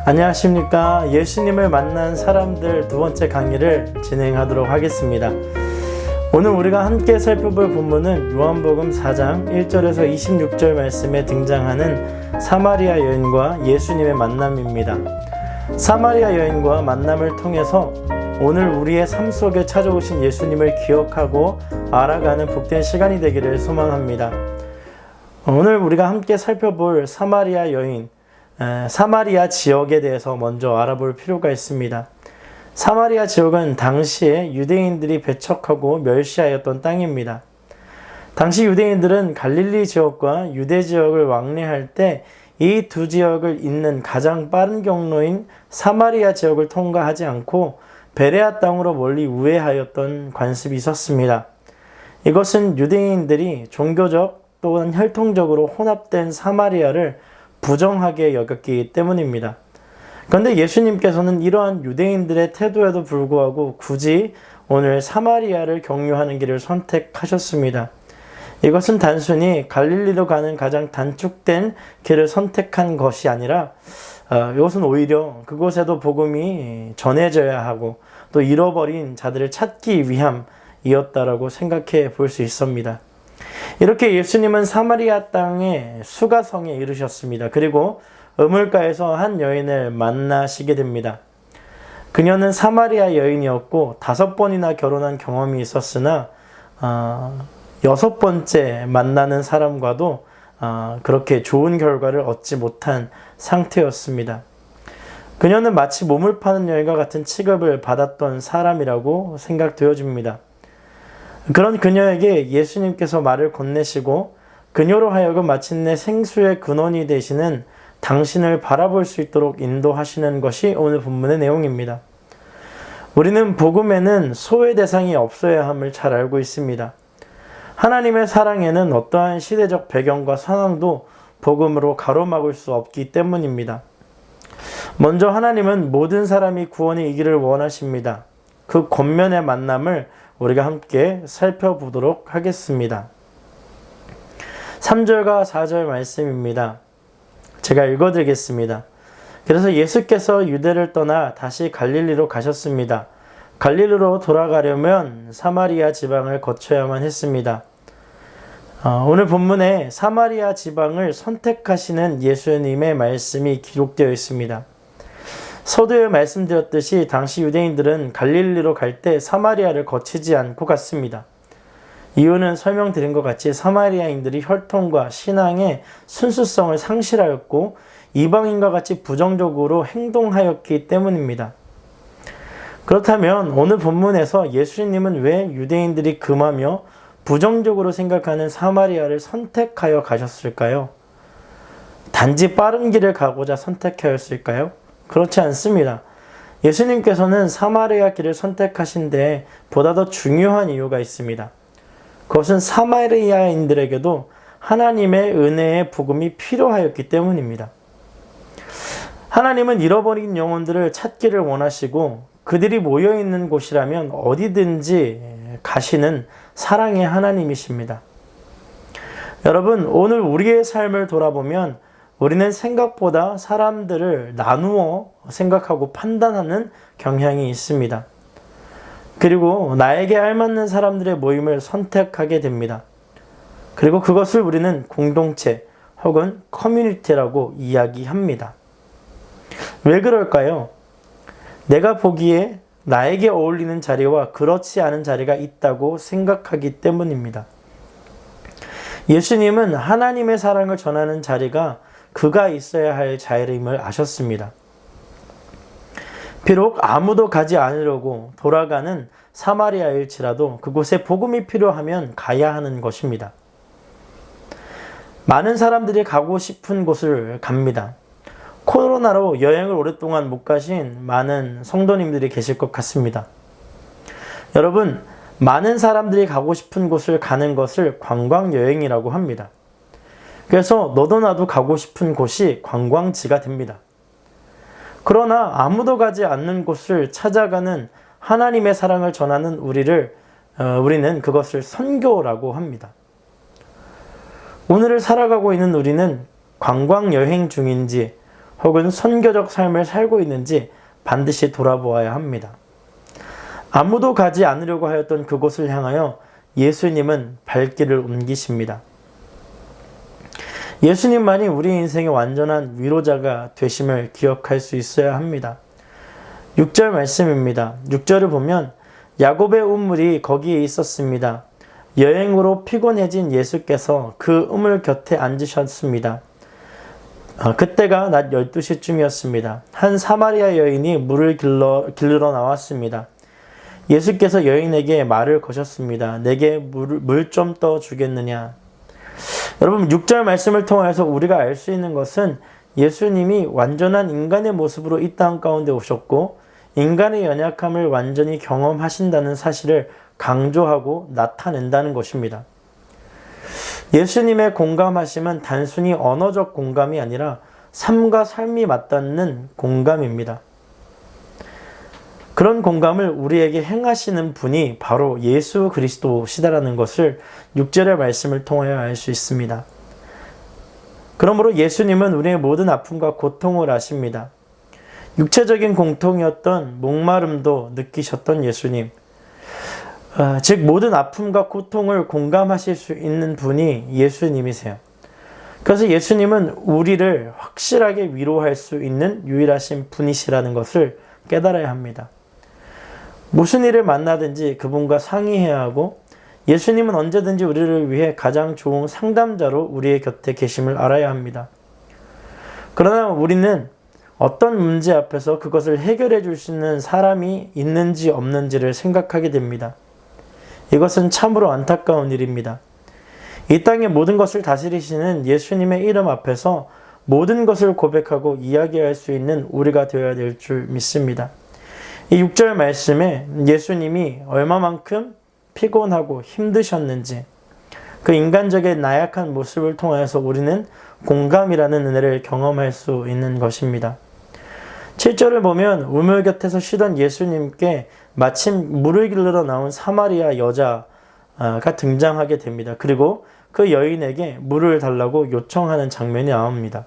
안녕하십니까. 예수님을 만난 사람들 두 번째 강의를 진행하도록 하겠습니다. 오늘 우리가 함께 살펴볼 본문은 요한복음 4장 1절에서 26절 말씀에 등장하는 사마리아 여인과 예수님의 만남입니다. 사마리아 여인과 만남을 통해서 오늘 우리의 삶 속에 찾아오신 예수님을 기억하고 알아가는 복된 시간이 되기를 소망합니다. 오늘 우리가 함께 살펴볼 사마리아 여인, 사마리아 지역에 대해서 먼저 알아볼 필요가 있습니다. 사마리아 지역은 당시에 유대인들이 배척하고 멸시하였던 땅입니다. 당시 유대인들은 갈릴리 지역과 유대 지역을 왕래할 때 이 두 지역을 잇는 가장 빠른 경로인 사마리아 지역을 통과하지 않고 베레아 땅으로 멀리 우회하였던 관습이 있었습니다. 이것은 유대인들이 종교적 또는 혈통적으로 혼합된 사마리아를 부정하게 여겼기 때문입니다. 그런데 예수님께서는 이러한 유대인들의 태도에도 불구하고 굳이 오늘 사마리아를 경유하는 길을 선택하셨습니다. 이것은 단순히 갈릴리로 가는 가장 단축된 길을 선택한 것이 아니라 이것은 오히려 그곳에도 복음이 전해져야 하고 또 잃어버린 자들을 찾기 위함이었다라고 생각해 볼 수 있습니다. 이렇게 예수님은 사마리아 땅의 수가성에 이르셨습니다. 그리고 우물가에서 한 여인을 만나시게 됩니다. 그녀는 사마리아 여인이었고 5번이나 결혼한 경험이 있었으나 6번째 만나는 사람과도 그렇게 좋은 결과를 얻지 못한 상태였습니다. 그녀는 마치 몸을 파는 여인과 같은 취급을 받았던 사람이라고 생각되어집니다. 그런 그녀에게 예수님께서 말을 건네시고 그녀로 하여금 마침내 생수의 근원이 되시는 당신을 바라볼 수 있도록 인도하시는 것이 오늘 본문의 내용입니다. 우리는 복음에는 소외 대상이 없어야 함을 잘 알고 있습니다. 하나님의 사랑에는 어떠한 시대적 배경과 상황도 복음으로 가로막을 수 없기 때문입니다. 먼저 하나님은 모든 사람이 구원에 이기를 원하십니다. 그 권면의 만남을 우리가 함께 살펴보도록 하겠습니다. 3절과 4절 말씀입니다. 제가 읽어드리겠습니다. 그래서 예수께서 유대를 떠나 다시 갈릴리로 가셨습니다. 갈릴리로 돌아가려면 사마리아 지방을 거쳐야만 했습니다. 오늘 본문에 사마리아 지방을 선택하시는 예수님의 말씀이 기록되어 있습니다. 서두에 말씀드렸듯이 당시 유대인들은 갈릴리로 갈 때 사마리아를 거치지 않고 갔습니다. 이유는 설명드린 것 같이 사마리아인들이 혈통과 신앙의 순수성을 상실하였고 이방인과 같이 부정적으로 행동하였기 때문입니다. 그렇다면 오늘 본문에서 예수님은 왜 유대인들이 금하며 부정적으로 생각하는 사마리아를 선택하여 가셨을까요? 단지 빠른 길을 가고자 선택하였을까요? 그렇지 않습니다. 예수님께서는 사마리아 길을 선택하신 데 보다 더 중요한 이유가 있습니다. 그것은 사마리아인들에게도 하나님의 은혜의 복음이 필요하였기 때문입니다. 하나님은 잃어버린 영혼들을 찾기를 원하시고 그들이 모여있는 곳이라면 어디든지 가시는 사랑의 하나님이십니다. 여러분, 오늘 우리의 삶을 돌아보면 우리는 생각보다 사람들을 나누어 생각하고 판단하는 경향이 있습니다. 그리고 나에게 알맞는 사람들의 모임을 선택하게 됩니다. 그리고 그것을 우리는 공동체 혹은 커뮤니티라고 이야기합니다. 왜 그럴까요? 내가 보기에 나에게 어울리는 자리와 그렇지 않은 자리가 있다고 생각하기 때문입니다. 예수님은 하나님의 사랑을 전하는 자리가 그가 있어야 할 자리임을 아셨습니다. 비록 아무도 가지 않으려고 돌아가는 사마리아일지라도 그곳에 복음이 필요하면 가야 하는 것입니다. 많은 사람들이 가고 싶은 곳을 갑니다. 코로나로 여행을 오랫동안 못 가신 많은 성도님들이 계실 것 같습니다. 여러분, 많은 사람들이 가고 싶은 곳을 가는 것을 관광여행이라고 합니다. 그래서 너도 나도 가고 싶은 곳이 관광지가 됩니다. 그러나 아무도 가지 않는 곳을 찾아가는 하나님의 사랑을 전하는 우리는 그것을 선교라고 합니다. 오늘을 살아가고 있는 우리는 관광 여행 중인지 혹은 선교적 삶을 살고 있는지 반드시 돌아보아야 합니다. 아무도 가지 않으려고 하였던 그곳을 향하여 예수님은 발길을 옮기십니다. 예수님만이 우리 인생의 완전한 위로자가 되심을 기억할 수 있어야 합니다. 6절 말씀입니다. 6절을 보면 야곱의 우물이 거기에 있었습니다. 여행으로 피곤해진 예수께서 그 우물 곁에 앉으셨습니다. 그때가 낮 12시쯤이었습니다. 한 사마리아 여인이 물을 길러 나왔습니다. 예수께서 여인에게 말을 거셨습니다. 내게 물 좀 떠 주겠느냐. 여러분 6절 말씀을 통해서 우리가 알 수 있는 것은 예수님이 완전한 인간의 모습으로 이 땅 가운데 오셨고 인간의 연약함을 완전히 경험하신다는 사실을 강조하고 나타낸다는 것입니다. 예수님의 공감하심은 단순히 언어적 공감이 아니라 삶과 삶이 맞닿는 공감입니다. 그런 공감을 우리에게 행하시는 분이 바로 예수 그리스도시다라는 것을 6절의 말씀을 통하여 알 수 있습니다. 그러므로 예수님은 우리의 모든 아픔과 고통을 아십니다. 육체적인 공통이었던 목마름도 느끼셨던 예수님. 즉 모든 아픔과 고통을 공감하실 수 있는 분이 예수님이세요. 그래서 예수님은 우리를 확실하게 위로할 수 있는 유일하신 분이시라는 것을 깨달아야 합니다. 무슨 일을 만나든지 그분과 상의해야 하고 예수님은 언제든지 우리를 위해 가장 좋은 상담자로 우리의 곁에 계심을 알아야 합니다. 그러나 우리는 어떤 문제 앞에서 그것을 해결해 줄 수 있는 사람이 있는지 없는지를 생각하게 됩니다. 이것은 참으로 안타까운 일입니다. 이 땅의 모든 것을 다스리시는 예수님의 이름 앞에서 모든 것을 고백하고 이야기할 수 있는 우리가 되어야 될 줄 믿습니다. 이 6절 말씀에 예수님이 얼마만큼 피곤하고 힘드셨는지 그 인간적인 나약한 모습을 통해서 우리는 공감이라는 은혜를 경험할 수 있는 것입니다. 7절을 보면 우물 곁에서 쉬던 예수님께 마침 물을 길러 나온 사마리아 여자가 등장하게 됩니다. 그리고 그 여인에게 물을 달라고 요청하는 장면이 나옵니다.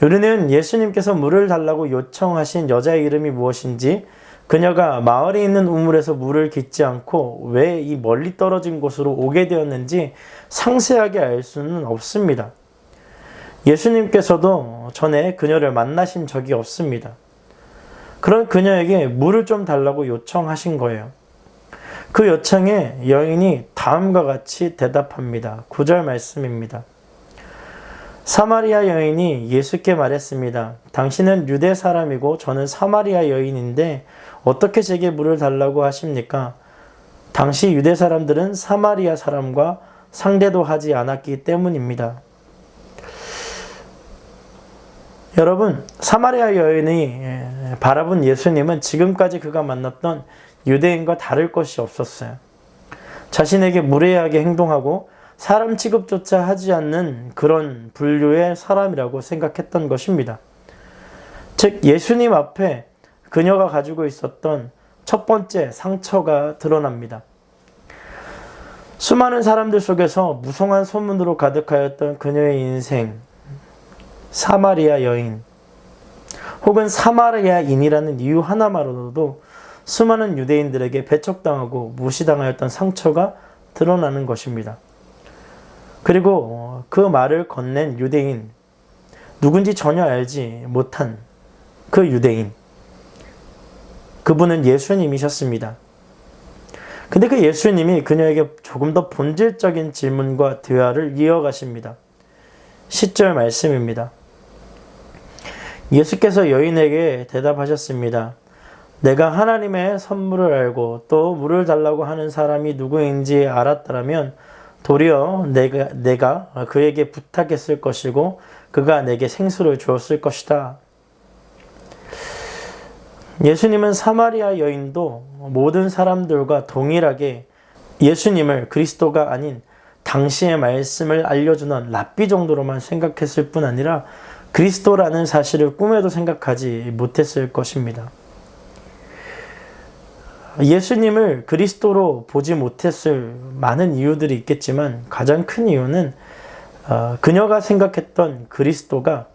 우리는 예수님께서 물을 달라고 요청하신 여자의 이름이 무엇인지, 그녀가 마을에 있는 우물에서 물을 깃지 않고 왜 이 멀리 떨어진 곳으로 오게 되었는지 상세하게 알 수는 없습니다. 예수님께서도 전에 그녀를 만나신 적이 없습니다. 그런 그녀에게 물을 좀 달라고 요청하신 거예요. 그 요청에 여인이 다음과 같이 대답합니다. 9절 말씀입니다. 사마리아 여인이 예수께 말했습니다. 당신은 유대 사람이고 저는 사마리아 여인인데 어떻게 제게 물을 달라고 하십니까? 당시 유대 사람들은 사마리아 사람과 상대도 하지 않았기 때문입니다. 여러분, 사마리아 여인이 바라본 예수님은 지금까지 그가 만났던 유대인과 다를 것이 없었어요. 자신에게 무례하게 행동하고 사람 취급조차 하지 않는 그런 분류의 사람이라고 생각했던 것입니다. 즉 예수님 앞에 그녀가 가지고 있었던 첫 번째 상처가 드러납니다. 수많은 사람들 속에서 무성한 소문으로 가득하였던 그녀의 인생, 사마리아 여인 혹은 사마리아인이라는 이유 하나만으로도 수많은 유대인들에게 배척당하고 무시당하였던 상처가 드러나는 것입니다. 그리고 그 말을 건넨 유대인, 누군지 전혀 알지 못한 그 유대인, 그분은 예수님이셨습니다. 근데 그 예수님이 그녀에게 조금 더 본질적인 질문과 대화를 이어가십니다. 10절 말씀입니다. 예수께서 여인에게 대답하셨습니다. 내가 하나님의 선물을 알고 또 물을 달라고 하는 사람이 누구인지 알았더라면 도리어 내가 그에게 부탁했을 것이고 그가 내게 생수를 주었을 것이다. 예수님은 사마리아 여인도 모든 사람들과 동일하게 예수님을 그리스도가 아닌 당시의 말씀을 알려주는 랍비 정도로만 생각했을 뿐 아니라 그리스도라는 사실을 꿈에도 생각하지 못했을 것입니다. 예수님을 그리스도로 보지 못했을 많은 이유들이 있겠지만 가장 큰 이유는 그녀가 생각했던 그리스도가,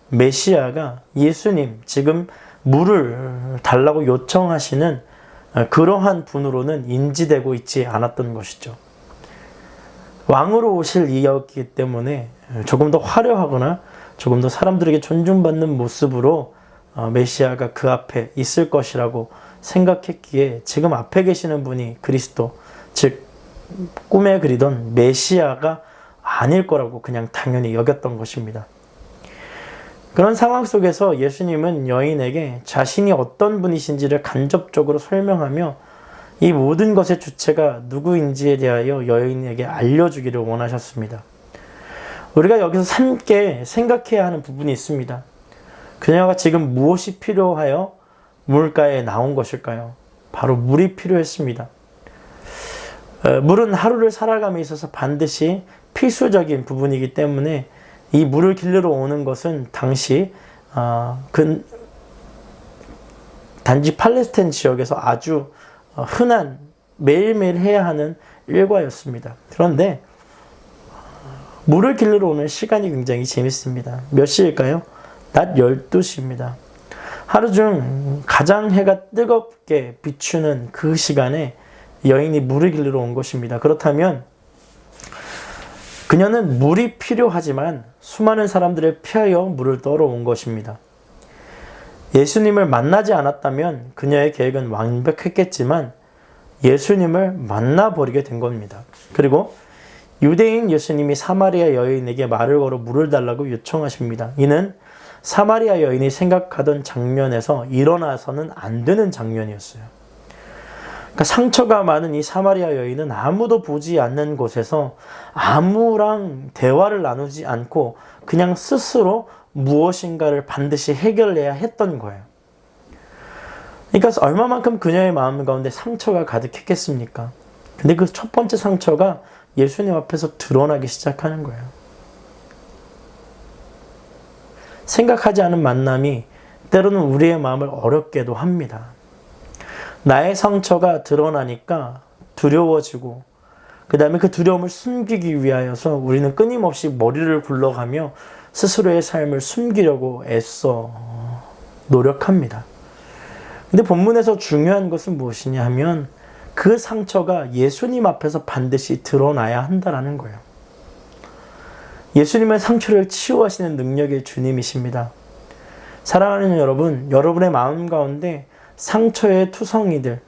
메시아가 예수님, 지금 물을 달라고 요청하시는 그러한 분으로는 인지되고 있지 않았던 것이죠. 왕으로 오실 이였기 때문에 조금 더 화려하거나 조금 더 사람들에게 존중받는 모습으로 메시아가 그 앞에 있을 것이라고 생각했기에 지금 앞에 계시는 분이 그리스도, 즉 꿈에 그리던 메시아가 아닐 거라고 그냥 당연히 여겼던 것입니다. 그런 상황 속에서 예수님은 여인에게 자신이 어떤 분이신지를 간접적으로 설명하며 이 모든 것의 주체가 누구인지에 대하여 여인에게 알려주기를 원하셨습니다. 우리가 여기서 함께 생각해야 하는 부분이 있습니다. 그녀가 지금 무엇이 필요하여 물가에 나온 것일까요? 바로 물이 필요했습니다. 물은 하루를 살아감에 있어서 반드시 필수적인 부분이기 때문에 이 물을 길르러 오는 것은 당시 단지 팔레스타인 지역에서 아주 흔한, 매일매일 해야 하는 일과였습니다. 그런데 물을 길르러 오는 시간이 굉장히 재밌습니다. 몇 시일까요? 낮 12시입니다. 하루 중 가장 해가 뜨겁게 비추는 그 시간에 여인이 물을 길르러 온 것입니다. 그렇다면 그녀는 물이 필요하지만 수많은 사람들을 피하여 물을 떠러 온 것입니다. 예수님을 만나지 않았다면 그녀의 계획은 완벽했겠지만 예수님을 만나버리게 된 겁니다. 그리고 유대인 예수님이 사마리아 여인에게 말을 걸어 물을 달라고 요청하십니다. 이는 사마리아 여인이 생각하던 장면에서 일어나서는 안 되는 장면이었어요. 그러니까 상처가 많은 이 사마리아 여인은 아무도 보지 않는 곳에서 아무랑 대화를 나누지 않고 그냥 스스로 무엇인가를 반드시 해결해야 했던 거예요. 그러니까 얼마만큼 그녀의 마음 가운데 상처가 가득했겠습니까? 근데 그 첫 번째 상처가 예수님 앞에서 드러나기 시작하는 거예요. 생각하지 않은 만남이 때로는 우리의 마음을 어렵게도 합니다. 나의 상처가 드러나니까 두려워지고 그 다음에 그 두려움을 숨기기 위하여서 우리는 끊임없이 머리를 굴러가며 스스로의 삶을 숨기려고 애써 노력합니다. 근데 본문에서 중요한 것은 무엇이냐 하면 그 상처가 예수님 앞에서 반드시 드러나야 한다는 거예요. 예수님의 상처를 치유하시는 능력의 주님이십니다. 사랑하는 여러분, 여러분의 마음 가운데 상처의 투성이들,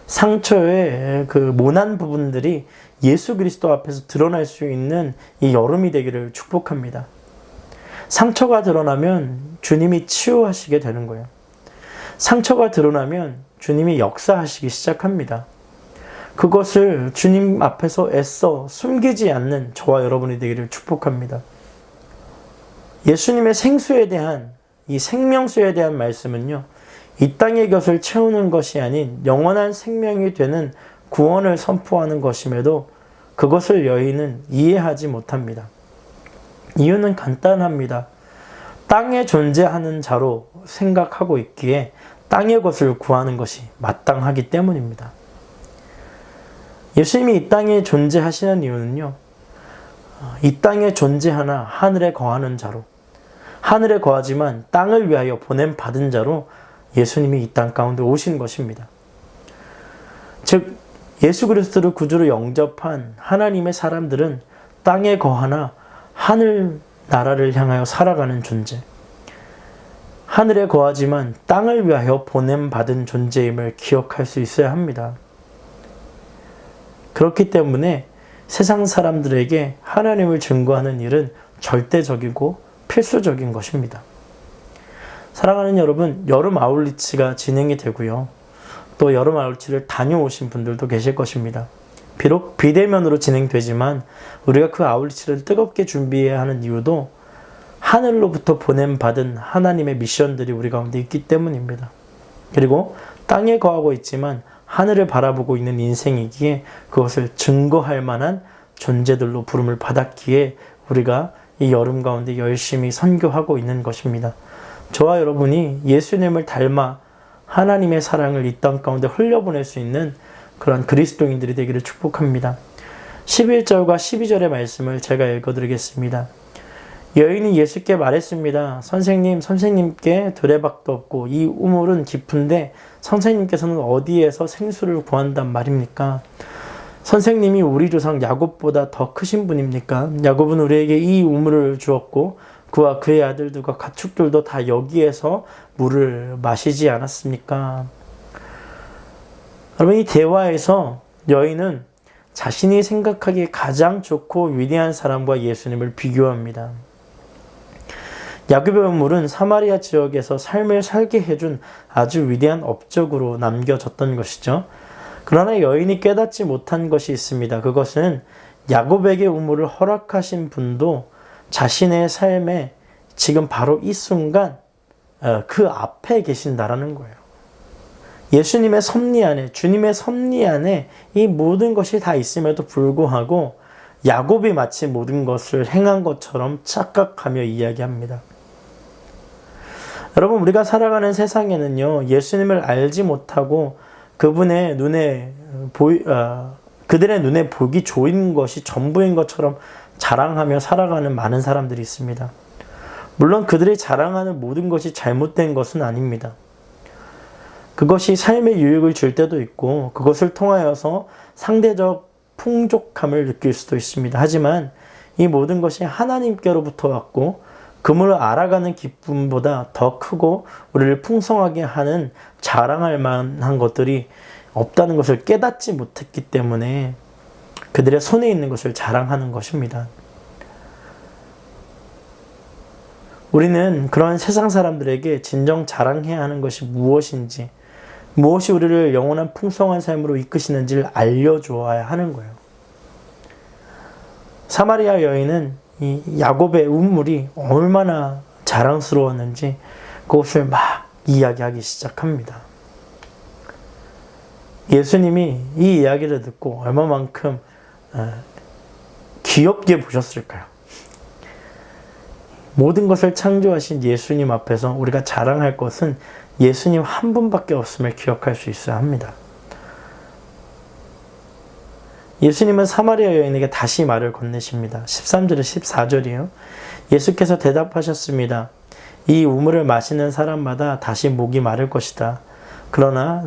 상처의 그 모난 부분들이 예수 그리스도 앞에서 드러날 수 있는 이 여름이 되기를 축복합니다. 상처가 드러나면 주님이 치유하시게 되는 거예요. 상처가 드러나면 주님이 역사하시기 시작합니다. 그것을 주님 앞에서 애써 숨기지 않는 저와 여러분이 되기를 축복합니다. 예수님의 생수에 대한, 이 생명수에 대한 말씀은요, 이 땅의 것을 채우는 것이 아닌 영원한 생명이 되는 구원을 선포하는 것임에도 그것을 여인은 이해하지 못합니다. 이유는 간단합니다. 땅에 존재하는 자로 생각하고 있기에 땅의 것을 구하는 것이 마땅하기 때문입니다. 예수님이 이 땅에 존재하시는 이유는요, 이 땅에 존재하나 하늘에 거하는 자로, 하늘에 거하지만 땅을 위하여 보냄받은 자로 예수님이 이 땅 가운데 오신 것입니다. 즉 예수 그리스도를 구주로 영접한 하나님의 사람들은 땅에 거하나 하늘 나라를 향하여 살아가는 존재, 하늘에 거하지만 땅을 위하여 보냄받은 존재임을 기억할 수 있어야 합니다. 그렇기 때문에 세상 사람들에게 하나님을 증거하는 일은 절대적이고 필수적인 것입니다. 사랑하는 여러분, 여름 아울리치가 진행이 되고요. 또 여름 아울리치를 다녀오신 분들도 계실 것입니다. 비록 비대면으로 진행되지만 우리가 그 아울리치를 뜨겁게 준비해야 하는 이유도 하늘로부터 보냄받은 하나님의 미션들이 우리 가운데 있기 때문입니다. 그리고 땅에 거하고 있지만 하늘을 바라보고 있는 인생이기에 그것을 증거할 만한 존재들로 부름을 받았기에 우리가 이 여름 가운데 열심히 선교하고 있는 것입니다. 저와 여러분이 예수님을 닮아 하나님의 사랑을 이 땅 가운데 흘려보낼 수 있는 그런 그리스도인들이 되기를 축복합니다. 11절과 12절의 말씀을 제가 읽어드리겠습니다. 여인이 예수께 말했습니다. 선생님께 두레박도 없고 이 우물은 깊은데 선생님께서는 어디에서 생수를 구한단 말입니까? 선생님이 우리 조상 야곱보다 더 크신 분입니까? 야곱은 우리에게 이 우물을 주었고 그와 그의 아들들과 가축들도 다 여기에서 물을 마시지 않았습니까? 여러분, 이 대화에서 여인은 자신이 생각하기에 가장 좋고 위대한 사람과 예수님을 비교합니다. 야곱의 우물은 사마리아 지역에서 삶을 살게 해준 아주 위대한 업적으로 남겨졌던 것이죠. 그러나 여인이 깨닫지 못한 것이 있습니다. 그것은 야곱에게 우물을 허락하신 분도 자신의 삶에 지금 바로 이 순간 그 앞에 계신다라는 거예요. 예수님의 섭리 안에, 주님의 섭리 안에 이 모든 것이 다 있음에도 불구하고 야곱이 마치 모든 것을 행한 것처럼 착각하며 이야기합니다. 여러분, 우리가 살아가는 세상에는요, 예수님을 알지 못하고 그들의 눈에 보기 좋은 것이 전부인 것처럼 자랑하며 살아가는 많은 사람들이 있습니다. 물론 그들이 자랑하는 모든 것이 잘못된 것은 아닙니다. 그것이 삶의 유익을 줄 때도 있고 그것을 통하여서 상대적 풍족함을 느낄 수도 있습니다. 하지만 이 모든 것이 하나님께로부터 왔고 그물을 알아가는 기쁨보다 더 크고 우리를 풍성하게 하는 자랑할 만한 것들이 없다는 것을 깨닫지 못했기 때문에 그들의 손에 있는 것을 자랑하는 것입니다. 우리는 그런 세상 사람들에게 진정 자랑해야 하는 것이 무엇인지, 무엇이 우리를 영원한 풍성한 삶으로 이끄시는지를 알려주어야 하는 거예요. 사마리아 여인은 이 야곱의 우물이 얼마나 자랑스러웠는지 그것을 막 이야기하기 시작합니다. 예수님이 이 이야기를 듣고 얼마만큼 귀엽게 보셨을까요? 모든 것을 창조하신 예수님 앞에서 우리가 자랑할 것은 예수님 한 분밖에 없음을 기억할 수 있어야 합니다. 예수님은 사마리아 여인에게 다시 말을 건네십니다. 13절에 14절이에요. 예수께서 대답하셨습니다. 이 우물을 마시는 사람마다 다시 목이 마를 것이다. 그러나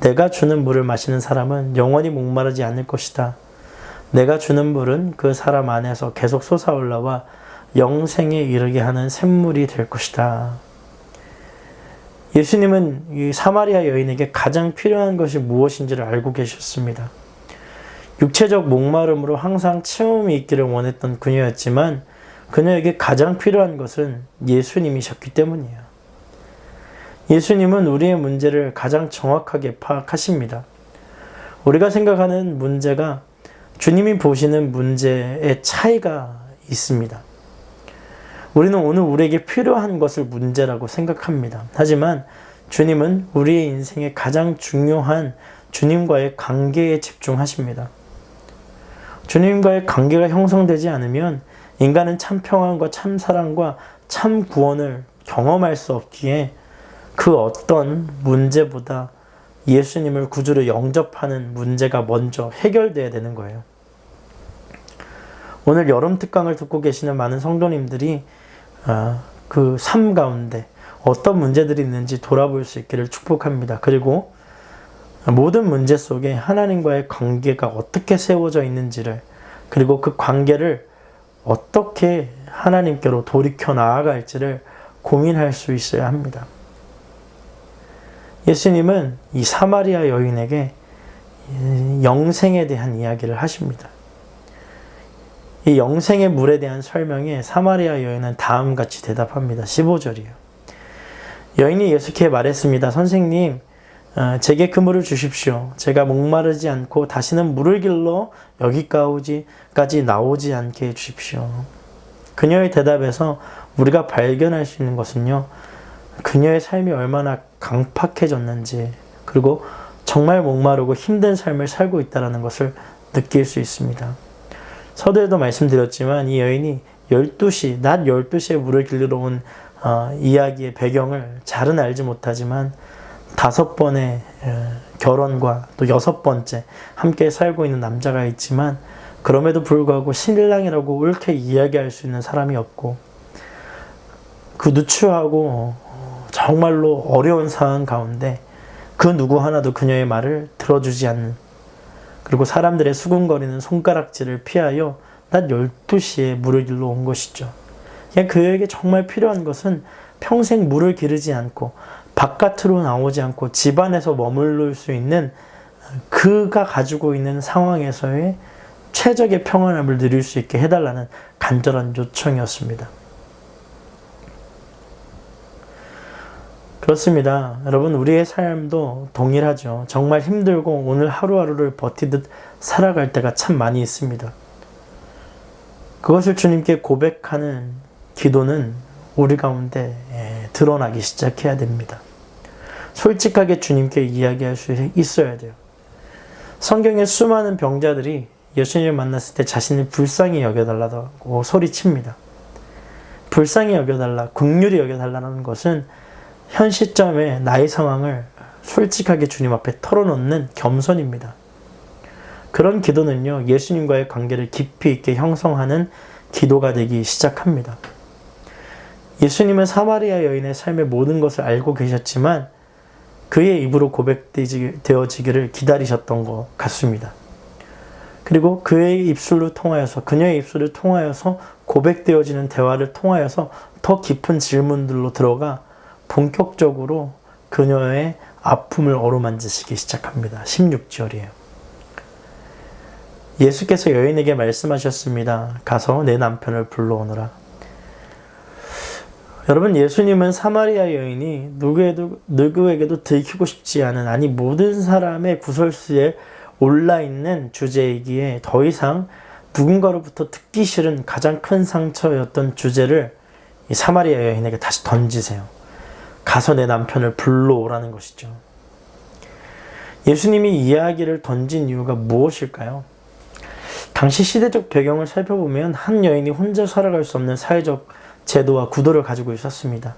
내가 주는 물을 마시는 사람은 영원히 목마르지 않을 것이다. 내가 주는 물은 그 사람 안에서 계속 솟아올라와 영생에 이르게 하는 샘물이 될 것이다. 예수님은 이 사마리아 여인에게 가장 필요한 것이 무엇인지를 알고 계셨습니다. 육체적 목마름으로 항상 체험이 있기를 원했던 그녀였지만 그녀에게 가장 필요한 것은 예수님이셨기 때문이에요. 예수님은 우리의 문제를 가장 정확하게 파악하십니다. 우리가 생각하는 문제가 주님이 보시는 문제의 차이가 있습니다. 우리는 오늘 우리에게 필요한 것을 문제라고 생각합니다. 하지만 주님은 우리의 인생의 가장 중요한 주님과의 관계에 집중하십니다. 주님과의 관계가 형성되지 않으면 인간은 참 평안과 참 사랑과 참 구원을 경험할 수 없기에 그 어떤 문제보다 예수님을 구주로 영접하는 문제가 먼저 해결돼야 되는 거예요. 오늘 여름 특강을 듣고 계시는 많은 성도님들이 그 삶 가운데 어떤 문제들이 있는지 돌아볼 수 있기를 축복합니다. 그리고 모든 문제 속에 하나님과의 관계가 어떻게 세워져 있는지를, 그리고 그 관계를 어떻게 하나님께로 돌이켜 나아갈지를 고민할 수 있어야 합니다. 예수님은 이 사마리아 여인에게 영생에 대한 이야기를 하십니다. 이 영생의 물에 대한 설명에 사마리아 여인은 다음같이 대답합니다. 15절이에요. 여인이 예수께 말했습니다. 선생님, 제게 그 물을 주십시오. 제가 목마르지 않고 다시는 물을 길러 여기까지 나오지 않게 해주십시오. 그녀의 대답에서 우리가 발견할 수 있는 것은요, 그녀의 삶이 얼마나 강팍해졌는지, 그리고 정말 목마르고 힘든 삶을 살고 있다는 것을 느낄 수 있습니다. 서두에도 말씀드렸지만 이 여인이 낮 12시에 물을 길러 온 이야기의 배경을 잘은 알지 못하지만 5번의 결혼과 또 6번째 함께 살고 있는 남자가 있지만 그럼에도 불구하고 신랑이라고 옳게 이야기할 수 있는 사람이 없고 그 누추하고 정말로 어려운 상황 가운데 그 누구 하나도 그녀의 말을 들어주지 않는, 그리고 사람들의 수군거리는 손가락질을 피하여 낮 12시에 물을 길러 온 것이죠. 그에게 정말 필요한 것은 평생 물을 기르지 않고 바깥으로 나오지 않고 집 안에서 머무를 수 있는 그가 가지고 있는 상황에서의 최적의 평안함을 누릴 수 있게 해달라는 간절한 요청이었습니다. 그렇습니다. 여러분, 우리의 삶도 동일하죠. 정말 힘들고 오늘 하루하루를 버티듯 살아갈 때가 참 많이 있습니다. 그것을 주님께 고백하는 기도는 우리 가운데 드러나기 시작해야 됩니다. 솔직하게 주님께 이야기할 수 있어야 돼요. 성경에 수많은 병자들이 예수님을 만났을 때 자신을 불쌍히 여겨달라고 소리칩니다. 불쌍히 여겨달라, 긍휼히 여겨달라는 것은 현 시점에 나의 상황을 솔직하게 주님 앞에 털어놓는 겸손입니다. 그런 기도는요, 예수님과의 관계를 깊이 있게 형성하는 기도가 되기 시작합니다. 예수님은 사마리아 여인의 삶의 모든 것을 알고 계셨지만 그의 입으로 고백되어지기를 기다리셨던 것 같습니다. 그리고 그의 입술을 통하여서, 그녀의 입술을 통하여서 고백되어지는 대화를 통하여서 더 깊은 질문들로 들어가 본격적으로 그녀의 아픔을 어루만지시기 시작합니다. 16절이에요. 예수께서 여인에게 말씀하셨습니다. 가서 내 남편을 불러오너라. 여러분, 예수님은 사마리아 여인이 누구에게도 들키고 싶지 않은, 아니 모든 사람의 구설수에 올라있는 주제이기에 더 이상 누군가로부터 듣기 싫은 가장 큰 상처였던 주제를 이 사마리아 여인에게 다시 던지세요. 가서 내 남편을 불러오라는 것이죠. 예수님이 이야기를 던진 이유가 무엇일까요? 당시 시대적 배경을 살펴보면 한 여인이 혼자 살아갈 수 없는 사회적 제도와 구도를 가지고 있었습니다.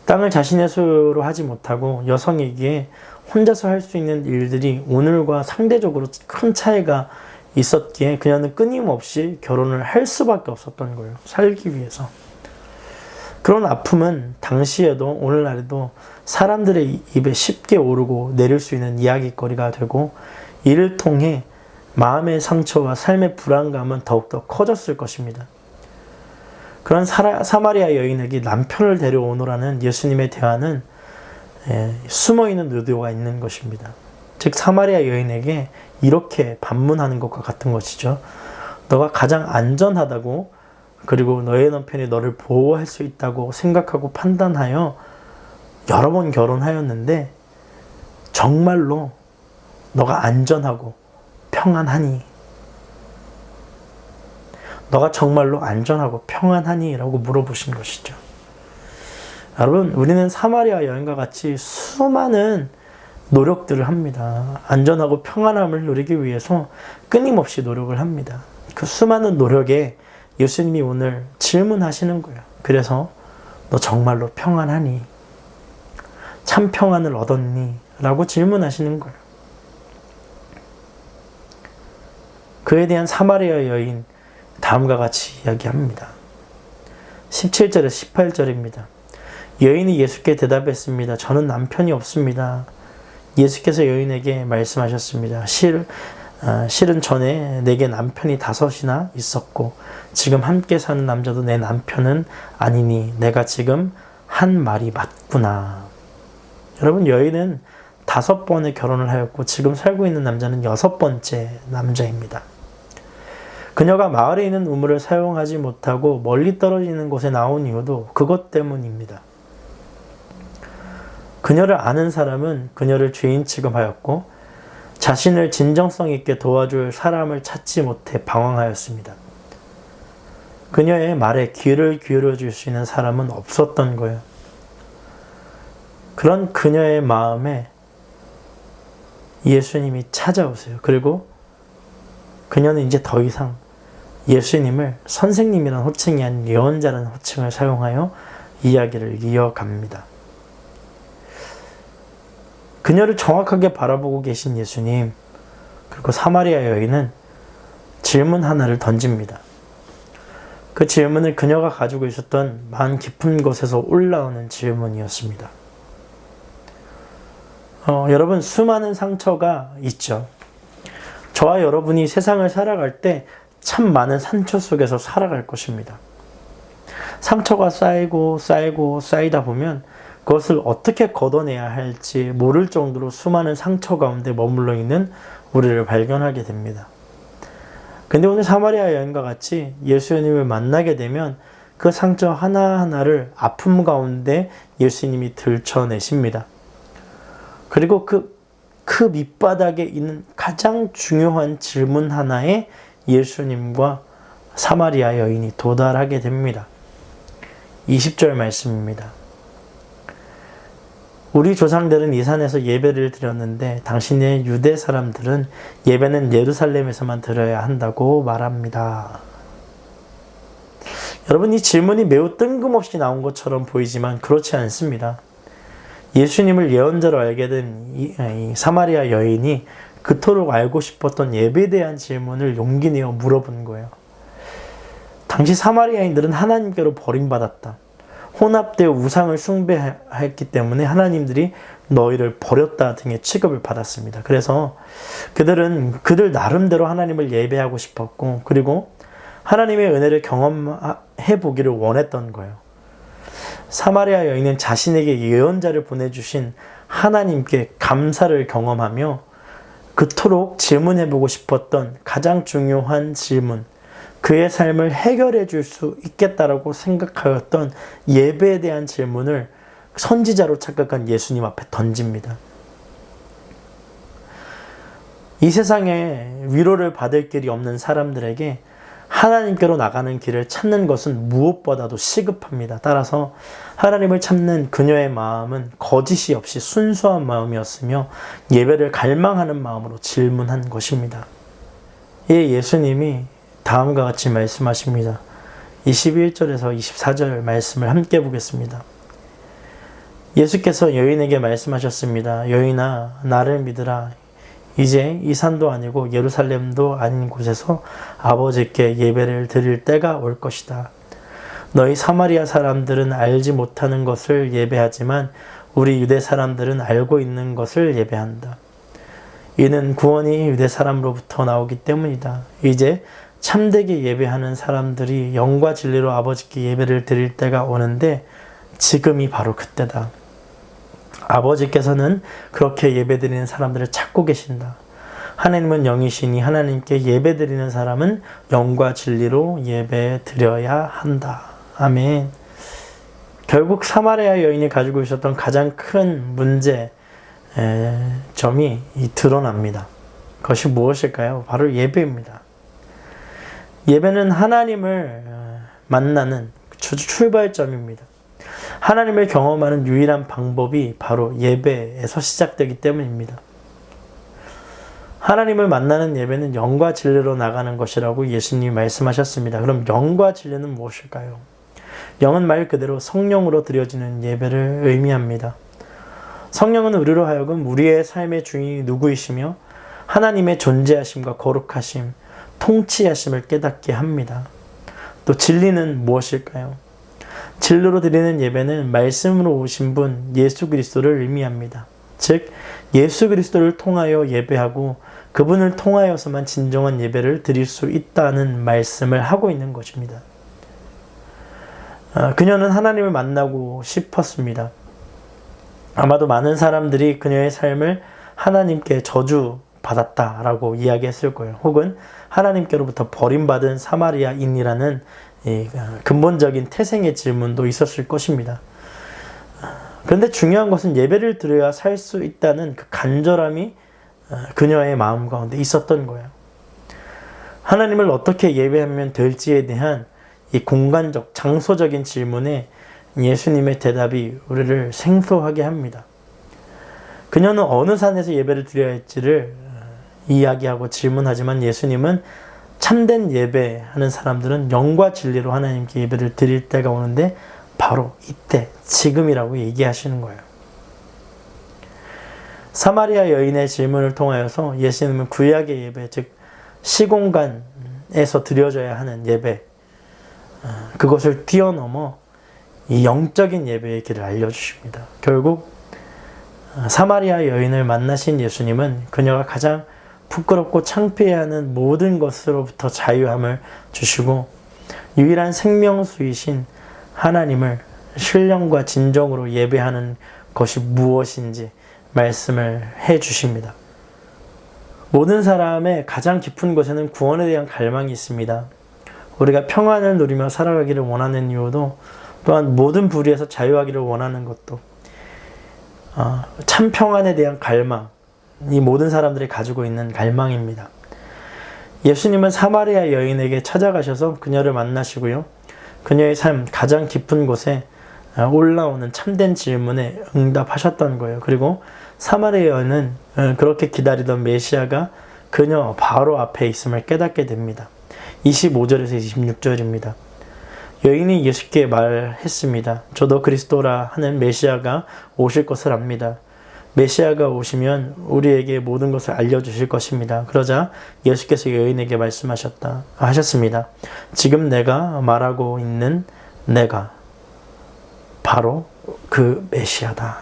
땅을 자신의 소유로 하지 못하고 여성이기에 혼자서 할 수 있는 일들이 오늘과 상대적으로 큰 차이가 있었기에 그녀는 끊임없이 결혼을 할 수밖에 없었던 거예요. 살기 위해서. 그런 아픔은 당시에도 오늘날에도 사람들의 입에 쉽게 오르고 내릴 수 있는 이야기거리가 되고, 이를 통해 마음의 상처와 삶의 불안감은 더욱더 커졌을 것입니다. 그런 사마리아 여인에게 남편을 데려오노라는 예수님의 대화는 숨어있는 의도가 있는 것입니다. 즉 사마리아 여인에게 이렇게 반문하는 것과 같은 것이죠. 너가 가장 안전하다고, 그리고 너의 남편이 너를 보호할 수 있다고 생각하고 판단하여 여러 번 결혼하였는데 정말로 너가 안전하고 평안하니? 너가 정말로 안전하고 평안하니? 라고 물어보신 것이죠. 여러분, 우리는 사마리아 여인과 같이 수많은 노력들을 합니다. 안전하고 평안함을 누리기 위해서 끊임없이 노력을 합니다. 그 수많은 노력에 예수님이 오늘 질문하시는 거예요. 그래서 너 정말로 평안하니? 참 평안을 얻었니? 라고 질문하시는 거예요. 그에 대한 사마리아 여인 다음과 같이 이야기합니다. 17절에서 18절입니다. 여인이 예수께 대답했습니다. 저는 남편이 없습니다. 예수께서 여인에게 말씀하셨습니다. 실은 전에 내게 남편이 5이나 있었고 지금 함께 사는 남자도 내 남편은 아니니 내가 지금 한 말이 맞구나. 여러분, 여인은 5번의 결혼을 하였고 지금 살고 있는 남자는 6번째 남자입니다. 그녀가 마을에 있는 우물을 사용하지 못하고 멀리 떨어지는 곳에 나온 이유도 그것 때문입니다. 그녀를 아는 사람은 그녀를 죄인 취급하였고 자신을 진정성 있게 도와줄 사람을 찾지 못해 방황하였습니다. 그녀의 말에 귀를 기울여 줄 수 있는 사람은 없었던 거예요. 그런 그녀의 마음에 예수님이 찾아오세요. 그리고 그녀는 이제 더 이상 예수님을 선생님이라는 호칭이 아닌 예언자라는 호칭을 사용하여 이야기를 이어갑니다. 그녀를 정확하게 바라보고 계신 예수님, 그리고 사마리아 여인은 질문 하나를 던집니다. 그 질문은 그녀가 가지고 있었던 마음 깊은 곳에서 올라오는 질문이었습니다. 여러분, 수많은 상처가 있죠. 저와 여러분이 세상을 살아갈 때 참 많은 상처 속에서 살아갈 것입니다. 상처가 쌓이고 쌓이다 보면 그것을 어떻게 걷어내야 할지 모를 정도로 수많은 상처 가운데 머물러 있는 우리를 발견하게 됩니다. 근데 오늘 사마리아 여인과 같이 예수님을 만나게 되면 그 상처 하나하나를 아픔 가운데 예수님이 들춰내십니다. 그리고 그 밑바닥에 있는 가장 중요한 질문 하나에 예수님과 사마리아 여인이 도달하게 됩니다. 20절 말씀입니다. 우리 조상들은 이 산에서 예배를 드렸는데 당신의 유대 사람들은 예배는 예루살렘에서만 드려야 한다고 말합니다. 여러분, 이 질문이 매우 뜬금없이 나온 것처럼 보이지만 그렇지 않습니다. 예수님을 예언자로 알게 된 이 사마리아 여인이 그토록 알고 싶었던 예배에 대한 질문을 용기 내어 물어본 거예요. 당시 사마리아인들은 하나님께로 버림받았다. 혼합되어 우상을 숭배했기 때문에 하나님들이 너희를 버렸다 등의 취급을 받았습니다. 그래서 그들 나름대로 하나님을 예배하고 싶었고, 그리고 하나님의 은혜를 경험해 보기를 원했던 거예요. 사마리아 여인은 자신에게 예언자를 보내주신 하나님께 감사를 경험하며 그토록 질문해보고 싶었던 가장 중요한 질문, 그의 삶을 해결해 줄 수 있겠다라고 생각하였던 예배에 대한 질문을 선지자로 착각한 예수님 앞에 던집니다. 이 세상에 위로를 받을 길이 없는 사람들에게 하나님께로 나가는 길을 찾는 것은 무엇보다도 시급합니다. 따라서 하나님을 찾는 그녀의 마음은 거짓이 없이 순수한 마음이었으며 예배를 갈망하는 마음으로 질문한 것입니다. 이 예수님이 다음과 같이 말씀하십니다. 21절에서 24절 말씀을 함께 보겠습니다. 예수께서 여인에게 말씀하셨습니다. 여인아, 나를 믿으라. 이제 이 산도 아니고 예루살렘도 아닌 곳에서 아버지께 예배를 드릴 때가 올 것이다. 너희 사마리아 사람들은 알지 못하는 것을 예배하지만 우리 유대 사람들은 알고 있는 것을 예배한다. 이는 구원이 유대 사람으로부터 나오기 때문이다. 이제 참되게 예배하는 사람들이 영과 진리로 아버지께 예배를 드릴 때가 오는데 지금이 바로 그때다. 아버지께서는 그렇게 예배드리는 사람들을 찾고 계신다. 하나님은 영이시니 하나님께 예배드리는 사람은 영과 진리로 예배드려야 한다. 아멘. 결국 사마리아 여인이 가지고 있었던 가장 큰 점이 드러납니다. 그것이 무엇일까요? 바로 예배입니다. 예배는 하나님을 만나는 출발점입니다. 하나님을 경험하는 유일한 방법이 바로 예배에서 시작되기 때문입니다. 하나님을 만나는 예배는 영과 진리로 나가는 것이라고 예수님이 말씀하셨습니다. 그럼 영과 진리는 무엇일까요? 영은 말 그대로 성령으로 드려지는 예배를 의미합니다. 성령은 우리로 하여금 우리의 삶의 주인이 누구이시며 하나님의 존재하심과 거룩하심, 통치하심을 깨닫게 합니다. 또 진리는 무엇일까요? 진리로 드리는 예배는 말씀으로 오신 분 예수 그리스도를 의미합니다. 즉 예수 그리스도를 통하여 예배하고 그분을 통하여서만 진정한 예배를 드릴 수 있다는 말씀을 하고 있는 것입니다. 그녀는 하나님을 만나고 싶었습니다. 아마도 많은 사람들이 그녀의 삶을 하나님께 저주받았다라고 이야기했을 거예요. 혹은 하나님께로부터 버림받은 사마리아인이라는 근본적인 태생의 질문도 있었을 것입니다. 그런데 중요한 것은 예배를 드려야 살 수 있다는 그 간절함이 그녀의 마음 가운데 있었던 거예요. 하나님을 어떻게 예배하면 될지에 대한 이 공간적, 장소적인 질문에 예수님의 대답이 우리를 생소하게 합니다. 그녀는 어느 산에서 예배를 드려야 할지를 이야기하고 질문하지만 예수님은 참된 예배하는 사람들은 영과 진리로 하나님께 예배를 드릴 때가 오는데 바로 이때, 지금이라고 얘기하시는 거예요. 사마리아 여인의 질문을 통하여서 예수님은 구약의 예배, 즉 시공간에서 드려져야 하는 예배, 그것을 뛰어넘어 이 영적인 예배의 길을 알려주십니다. 결국 사마리아 여인을 만나신 예수님은 그녀가 가장 부끄럽고 창피해하는 모든 것으로부터 자유함을 주시고 유일한 생명수이신 하나님을 신령과 진정으로 예배하는 것이 무엇인지 말씀을 해 주십니다. 모든 사람의 가장 깊은 곳에는 구원에 대한 갈망이 있습니다. 우리가 평안을 누리며 살아가기를 원하는 이유도 또한 모든 불의에서 자유하기를 원하는 것도 참 평안에 대한 갈망, 이 모든 사람들이 가지고 있는 갈망입니다. 예수님은 사마리아 여인에게 찾아가셔서 그녀를 만나시고요. 그녀의 삶 가장 깊은 곳에 올라오는 참된 질문에 응답하셨던 거예요. 그리고 사마리아 여인은 그렇게 기다리던 메시아가 그녀 바로 앞에 있음을 깨닫게 됩니다. 25절에서 26절입니다. 여인이 예수께 말했습니다. 저도 그리스도라 하는 메시아가 오실 것을 압니다. 메시아가 오시면 우리에게 모든 것을 알려주실 것입니다. 그러자 예수께서 여인에게 하셨습니다. 지금 내가 말하고 있는 내가 바로 그 메시아다.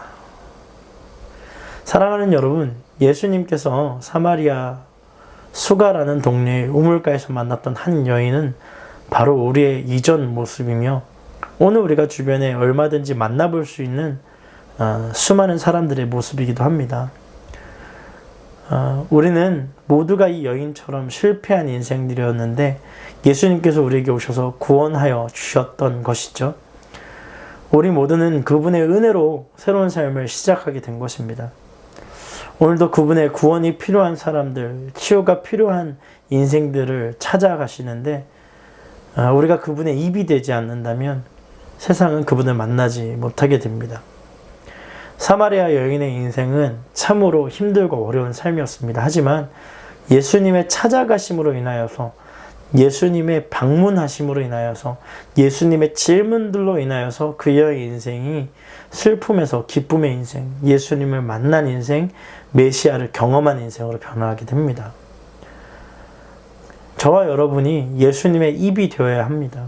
사랑하는 여러분, 예수님께서 사마리아 수가라는 동네의 우물가에서 만났던 한 여인은 바로 우리의 이전 모습이며 오늘 우리가 주변에 얼마든지 만나볼 수 있는 수많은 사람들의 모습이기도 합니다. 우리는 모두가 이 여인처럼 실패한 인생들이었는데 예수님께서 우리에게 오셔서 구원하여 주셨던 것이죠. 우리 모두는 그분의 은혜로 새로운 삶을 시작하게 된 것입니다. 오늘도 그분의 구원이 필요한 사람들, 치유가 필요한 인생들을 찾아가시는데 우리가 그분의 입이 되지 않는다면 세상은 그분을 만나지 못하게 됩니다. 사마리아 여인의 인생은 참으로 힘들고 어려운 삶이었습니다. 하지만 예수님의 찾아가심으로 인하여서, 예수님의 방문하심으로 인하여서, 예수님의 질문들로 인하여서 그의 인생이 슬픔에서 기쁨의 인생, 예수님을 만난 인생, 메시아를 경험한 인생으로 변화하게 됩니다. 저와 여러분이 예수님의 입이 되어야 합니다.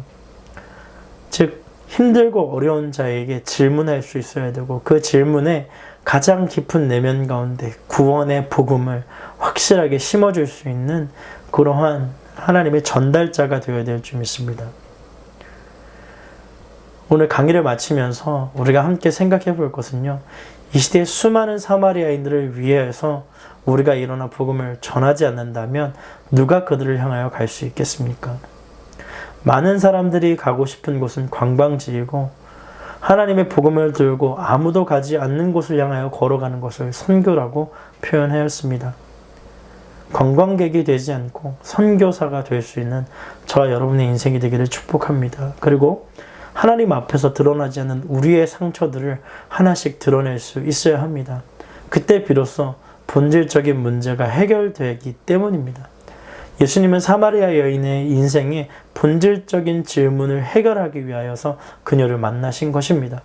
즉 힘들고 어려운 자에게 질문할 수 있어야 되고 그 질문에 가장 깊은 내면 가운데 구원의 복음을 확실하게 심어줄 수 있는 그러한 하나님의 전달자가 되어야 될 줄 믿습니다. 오늘 강의를 마치면서 우리가 함께 생각해 볼 것은요. 이 시대의 수많은 사마리아인들을 위해서 우리가 일어나 복음을 전하지 않는다면 누가 그들을 향하여 갈 수 있겠습니까? 많은 사람들이 가고 싶은 곳은 관광지이고 하나님의 복음을 들고 아무도 가지 않는 곳을 향하여 걸어가는 것을 선교라고 표현하였습니다. 관광객이 되지 않고 선교사가 될 수 있는 저와 여러분의 인생이 되기를 축복합니다. 그리고 하나님 앞에서 드러나지 않는 우리의 상처들을 하나씩 드러낼 수 있어야 합니다. 그때 비로소 본질적인 문제가 해결되기 때문입니다. 예수님은 사마리아 여인의 인생의 본질적인 질문을 해결하기 위하여서 그녀를 만나신 것입니다.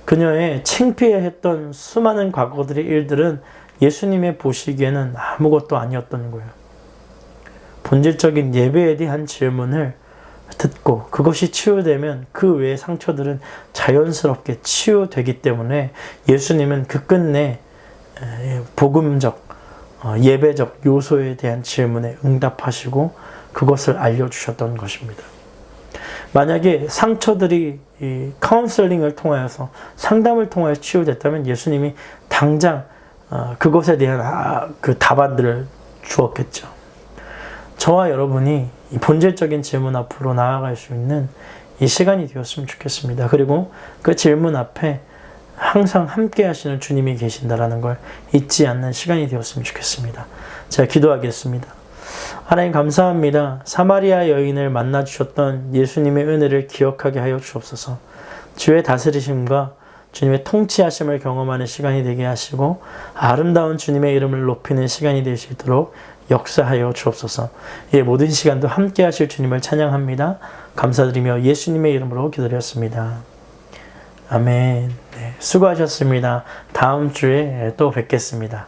그녀의 창피해했던 수많은 과거들의 일들은 예수님의 보시기에는 아무것도 아니었던 거예요. 본질적인 예배에 대한 질문을 듣고 그것이 치유되면 그 외의 상처들은 자연스럽게 치유되기 때문에 예수님은 그 끝내 복음적, 예배적 요소에 대한 질문에 응답하시고 그것을 알려주셨던 것입니다. 만약에 상처들이 이 카운슬링을 통하여서 상담을 통하여 치유됐다면 예수님이 당장 그것에 대한 그 답안들을 주었겠죠. 저와 여러분이 이 본질적인 질문 앞으로 나아갈 수 있는 이 시간이 되었으면 좋겠습니다. 그리고 그 질문 앞에 항상 함께 하시는 주님이 계신다라는 걸 잊지 않는 시간이 되었으면 좋겠습니다. 제가 기도하겠습니다. 하나님 감사합니다. 사마리아 여인을 만나주셨던 예수님의 은혜를 기억하게 하여 주옵소서. 주의 다스리심과 주님의 통치하심을 경험하는 시간이 되게 하시고 아름다운 주님의 이름을 높이는 시간이 될 수 있도록 역사하여 주옵소서. 이 모든 시간도 함께 하실 주님을 찬양합니다. 감사드리며 예수님의 이름으로 기도드렸습니다. 아멘. 네, 수고하셨습니다. 다음 주에 또 뵙겠습니다.